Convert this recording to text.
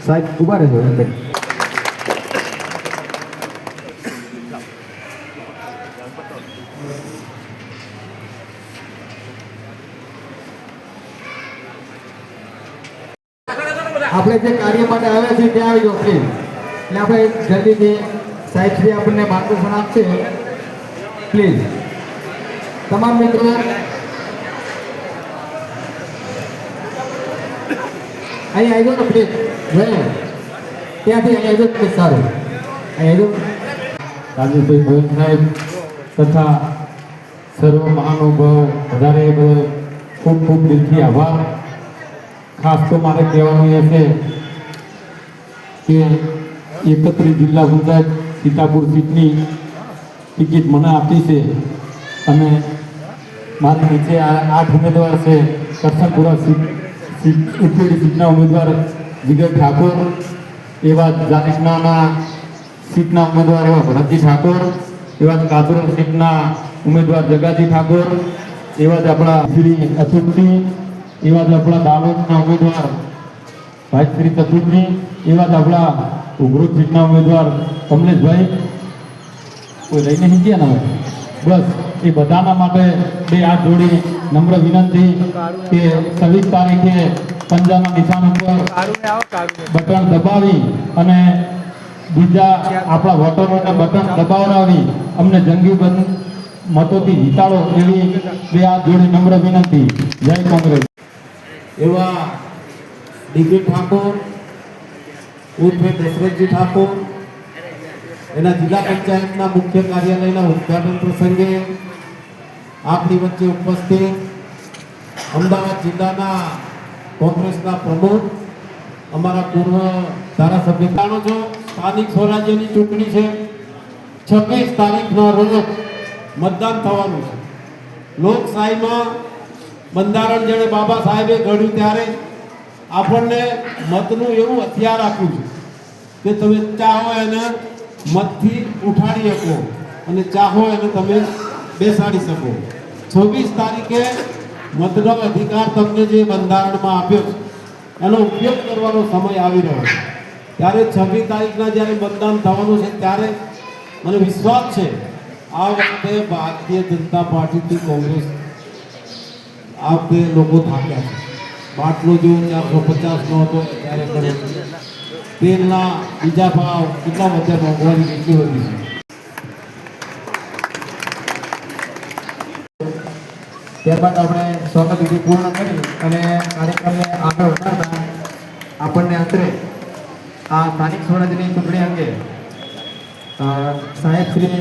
સાહેબ ઉભા રહેજો. આપણે જે કાર્ય માટે આવ્યા છીએ ત્યાં આવી જાઓ પ્લીઝ. એટલે આપણે જલ્દીથી સાહેબ શ્રી આપણને માર્ગદર્શન આપશે પ્લીઝ. તમામ મિત્રો અહીં આવી જાઓ ને પ્લીઝ. ત્યાંથી અહીં આવી જાઓ પ્લીઝ. સારું અહીં આવી જાઓ. રાજેશભાઈ ગોયલ સાહેબ તથા સર્વ મહાનુભાવ વધારે ખૂબ ખૂબ દિલથી આભાર. ખાસ તો મારે કહેવાનું એ છે કે 31 જિલ્લા પંચાયત સીતાપુર સીટની ટિકિટ મને આપી છે અને મારી નીચે 8 ઉમેદવાર છે. કરસનપુરા સીટના ઉમેદવાર જીગર ઠાકોર, એવા જાનિકનાના સીટના ઉમેદવાર એવા ભરતજી ઠાકોર, એવા કાતુર સીટના ઉમેદવાર જગાજી ઠાકોર, એવા જ આપણા શ્રી અતુલજી, એવા જ આપણા દાહોદના ઉમેદવાર ભાઈ શ્રી ચતુરજી, એવા જ આપણા ઉઘરૂ સીટના ઉમેદવાર કમલેશભાઈ. કોઈ રહીને નહીં ગયા ને બસ એ બધાના માટે બે હાથ જોડી નમ્ર વિનંતી કે 26 તારીખે પંજાના નિશાન ઉપર બટન દબાવી અને બીજા આપણા વોટરોને બટન દબાવડાવી અમને જંગી મતોથી જીતાડો એવી બે હાથ જોડી નમ્ર વિનંતી. જય કોંગ્રેસ. એવા ડીકે ઠાકોર ઉર્ફે દશરથજી ઠાકોર એના જિલ્લા પંચાયતના મુખ્ય કાર્યાલયના ઉદ્ઘાટન પ્રસંગે આપની વચ્ચે ઉપસ્થિત અમદાવાદ જિલ્લાના કોંગ્રેસના પ્રમુખ અમારા પૂર્વ ધારાસભ્ય જાણો છો સ્થાનિક સ્વરાજ્યની ચૂંટણી છે. 26 તારીખના રોજ મતદાન થવાનું છે. લોકશાહીમાં બંધારણ જેણે બાબા સાહેબે ઘડ્યું ત્યારે આપણને મતનું એવું હથિયાર આપ્યું છે કે તમે ચાહો એને મતથી ઉઠાડી શકો અને ચાહો એને તમે બેસાડી શકો. 26 તારીખે મતનો અધિકાર તમને જે બંધારણમાં આપ્યો છે એનો ઉપયોગ કરવાનો સમય આવી રહ્યો છે. ત્યારે 26 તારીખના જ્યારે મતદાન થવાનું છે ત્યારે મને વિશ્વાસ છે આ વખતે ભારતીય જનતા પાર્ટીથી કોંગ્રેસ આ વખતે લોકો થાક્યા છે. બાટલો જેવો 450 નો હતો ત્યારે ગણ્યો. તેલના બીજા ભાવ કેટલા બધા મોંઘવારી કેટલી વધી છે. ત્યારબાદ આપણે સ્વાગત વિધિ પૂર્ણ કરી અને કાર્યક્રમને આગળ વધારતા આપણને અંતરે આ સ્થાનિક સ્વરાજ્યની ચૂંટણી અંગે સાહેબ શ્રી